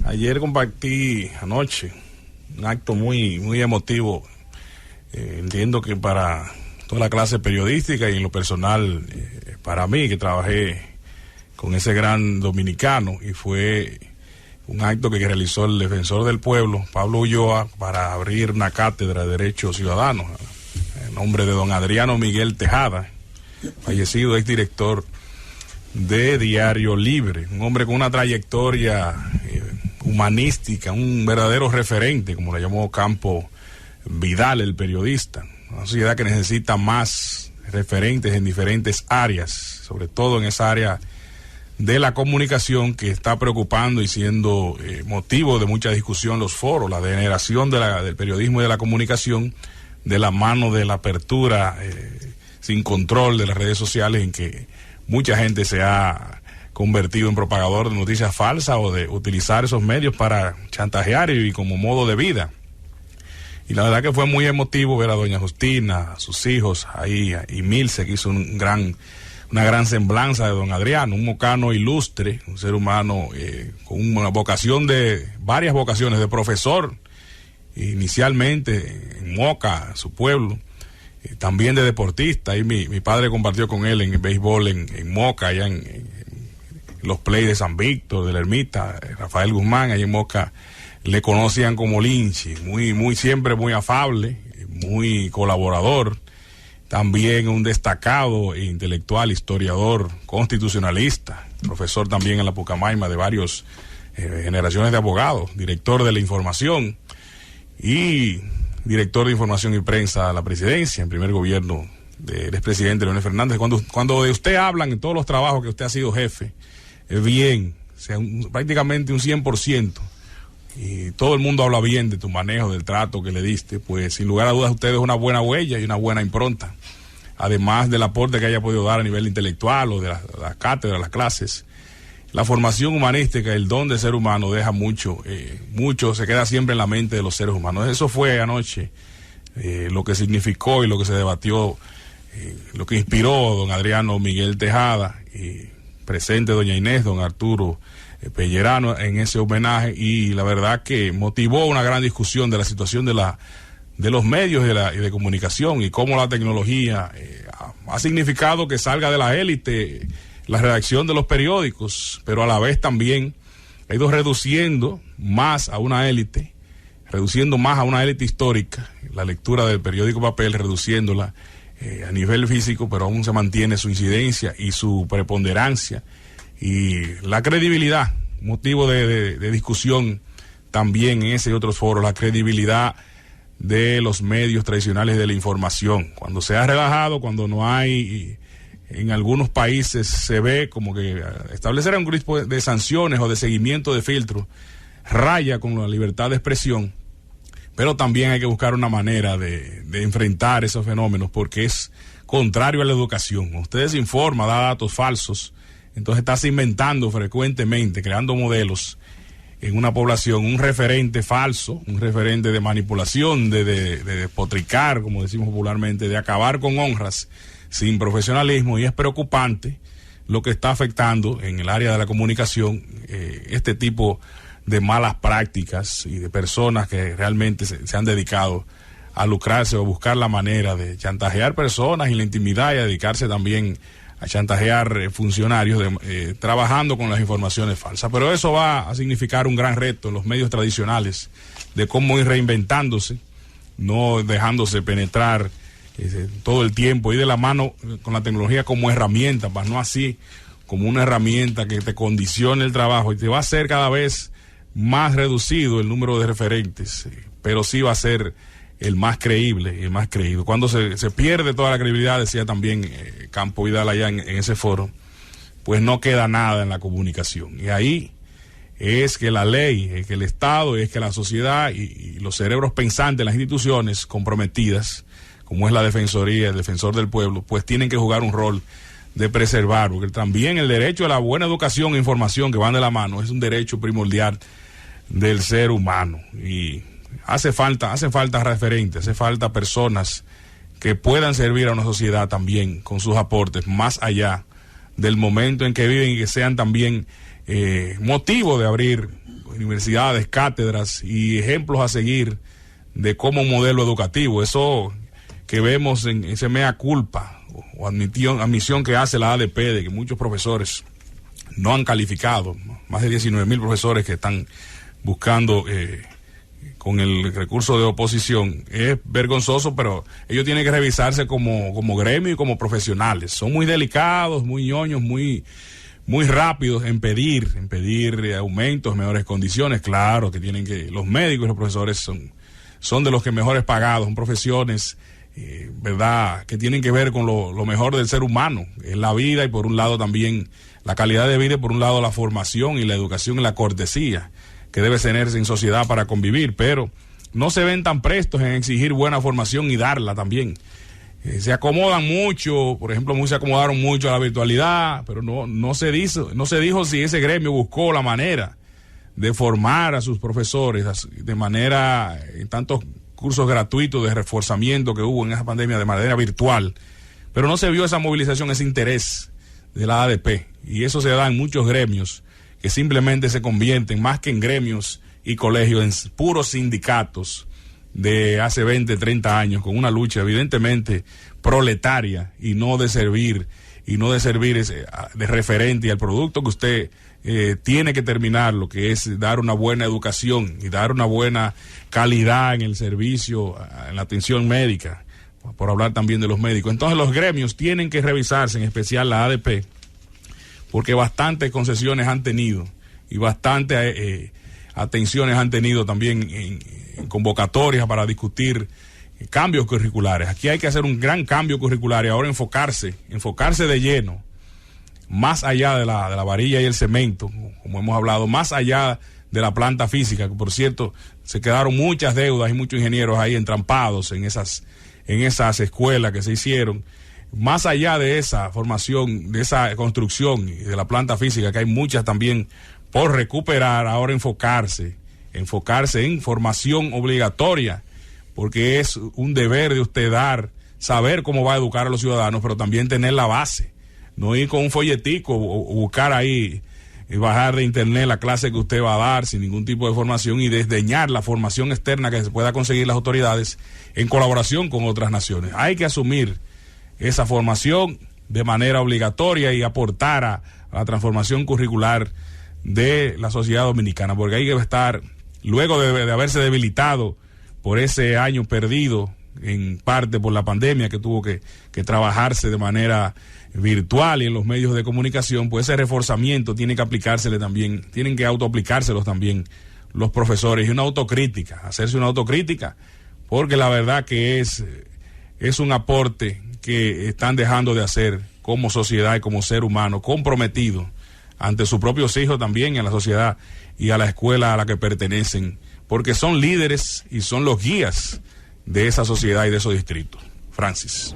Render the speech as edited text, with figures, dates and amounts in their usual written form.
Ayer compartí, anoche, un acto muy emotivo. Entiendo que para toda la clase periodística y en lo personal, para mí, que trabajé con ese gran dominicano, y fue un acto que realizó el defensor del pueblo, Pablo Ulloa, para abrir una cátedra de Derechos Ciudadanos, en nombre de don Adriano Miguel Tejada, fallecido exdirector de Diario Libre, un hombre con una trayectoria humanística, un verdadero referente, como le llamó Campo Vidal, el periodista. Una sociedad que necesita más referentes en diferentes áreas, sobre todo en esa área de la comunicación, que está preocupando y siendo motivo de mucha discusión los foros, la degeneración del periodismo y de la comunicación, de la mano de la apertura sin control de las redes sociales, en que mucha gente se ha convertido en propagador de noticias falsas o de utilizar esos medios para chantajear y como modo de vida. Y la verdad que fue muy emotivo ver a doña Justina, a sus hijos ahí, y Milce, que hizo una gran semblanza de don Adriano, un mocano ilustre, un ser humano con una vocación varias vocaciones, de profesor, inicialmente en Moca, su pueblo, también de deportista. Ahí mi padre compartió con él en el béisbol en Moca, allá en los plays de San Víctor, de la Ermita. Rafael Guzmán, allá en Moca, le conocían como Linchi, siempre muy afable, muy colaborador. También un destacado intelectual, historiador, constitucionalista, profesor también en la Pucamaima de varias generaciones de abogados, director de la información y director de información y prensa a la presidencia, en primer gobierno del expresidente Leonel Fernández. Cuando de usted hablan en todos los trabajos que usted ha sido jefe, bien, prácticamente un 100%, y todo el mundo habla bien de tu manejo, del trato que le diste, pues sin lugar a dudas usted es una buena huella y una buena impronta, además del aporte que haya podido dar a nivel intelectual o de las cátedras, las clases. La formación humanística, el don de ser humano deja mucho, se queda siempre en la mente de los seres humanos. Eso fue anoche lo que significó y lo que se debatió, lo que inspiró a don Adriano Miguel Tejada, presente doña Inés, don Arturo Pellerano en ese homenaje, y la verdad que motivó una gran discusión de la situación de los medios y de comunicación, y cómo la tecnología ha significado que salga de la élite la redacción de los periódicos, pero a la vez también ha ido reduciendo más a una élite histórica, la lectura del periódico papel, reduciéndola a nivel físico, pero aún se mantiene su incidencia y su preponderancia y la credibilidad, motivo de discusión también en ese y otros foros, la credibilidad de los medios tradicionales de la información. Cuando se ha relajado, cuando no hay, en algunos países se ve como que establecer un grupo de sanciones o de seguimiento de filtros raya con la libertad de expresión, pero también hay que buscar una manera de enfrentar esos fenómenos, porque es contrario a la educación. Usted se informa, da datos falsos, entonces estás inventando frecuentemente, creando modelos en una población, un referente falso, un referente de manipulación, de despotricar, como decimos popularmente, de acabar con honras sin profesionalismo, y es preocupante lo que está afectando en el área de la comunicación este tipo de malas prácticas y de personas que realmente se han dedicado a lucrarse o a buscar la manera de chantajear personas y la intimidad, y a dedicarse también a chantajear funcionarios trabajando con las informaciones falsas. Pero eso va a significar un gran reto en los medios tradicionales, de cómo ir reinventándose, no dejándose penetrar todo el tiempo, y de la mano con la tecnología como herramienta, más no así como una herramienta que te condicione el trabajo, y te va a hacer cada vez más reducido el número de referentes, pero sí va a ser el más creíble y el más creído. Cuando se pierde toda la credibilidad, decía también Campo Vidal allá en ese foro, pues no queda nada en la comunicación. Y ahí es que la ley, es que el Estado, es que la sociedad y los cerebros pensantes, las instituciones comprometidas, como es la Defensoría, el Defensor del Pueblo, pues tienen que jugar un rol de preservar, porque también el derecho a la buena educación e información, que van de la mano, es un derecho primordial del ser humano. Y hace falta referentes, hace falta personas que puedan servir a una sociedad también con sus aportes, más allá del momento en que viven, y que sean también motivo de abrir universidades, cátedras y ejemplos a seguir de como modelo educativo. Eso que vemos en ese mea culpa o admisión que hace la ADP de que muchos profesores no han calificado, más de 19,000 profesores que están buscando con el recurso de oposición, es vergonzoso, pero ellos tienen que revisarse como gremio y como profesionales. Son muy delicados, muy ñoños, muy rápidos en pedir aumentos, mejores condiciones. Claro que los médicos y los profesores son de los que mejores pagados, son profesiones, ¿verdad?, que tienen que ver con lo mejor del ser humano, en la vida, y por un lado también la calidad de vida, y por un lado la formación y la educación y la cortesía que debe tenerse en sociedad para convivir, pero no se ven tan prestos en exigir buena formación y darla también. Se acomodan mucho, por ejemplo, se acomodaron mucho a la virtualidad, pero no se dijo si ese gremio buscó la manera de formar a sus profesores de manera, en tantos cursos gratuitos de reforzamiento que hubo en esa pandemia de manera virtual, pero no se vio esa movilización, ese interés de la ADP, y eso se da en muchos gremios que simplemente se convierten, más que en gremios y colegios, en puros sindicatos de hace 20, 30 años, con una lucha evidentemente proletaria y no de servir de referente al producto que usted tiene que terminar, lo que es dar una buena educación y dar una buena calidad en el servicio, en la atención médica, por hablar también de los médicos. Entonces los gremios tienen que revisarse, en especial la ADP, porque bastantes concesiones han tenido y bastantes atenciones han tenido también en convocatorias para discutir cambios curriculares. Aquí hay que hacer un gran cambio curricular y ahora enfocarse de lleno, más allá de la varilla y el cemento, como hemos hablado, más allá de la planta física, que por cierto se quedaron muchas deudas y muchos ingenieros ahí entrampados en esas escuelas que se hicieron. Más allá de esa formación, de esa construcción y de la planta física, que hay muchas también por recuperar, ahora enfocarse en formación obligatoria, porque es un deber de usted saber cómo va a educar a los ciudadanos, pero también tener la base, no ir con un folletico o buscar ahí y bajar de internet la clase que usted va a dar sin ningún tipo de formación y desdeñar la formación externa que se pueda conseguir las autoridades en colaboración con otras naciones. Hay que asumir esa formación de manera obligatoria y aportar a la transformación curricular de la sociedad dominicana, porque ahí debe estar, luego de haberse debilitado por ese año perdido, en parte por la pandemia que tuvo que trabajarse de manera virtual y en los medios de comunicación, pues ese reforzamiento tiene que aplicársele también, tienen que autoaplicárselos también los profesores, y una autocrítica, hacerse una autocrítica, porque la verdad que es un aporte que están dejando de hacer como sociedad y como ser humano comprometido ante sus propios hijos también, a la sociedad y a la escuela a la que pertenecen, porque son líderes y son los guías de esa sociedad y de esos distritos. Francis.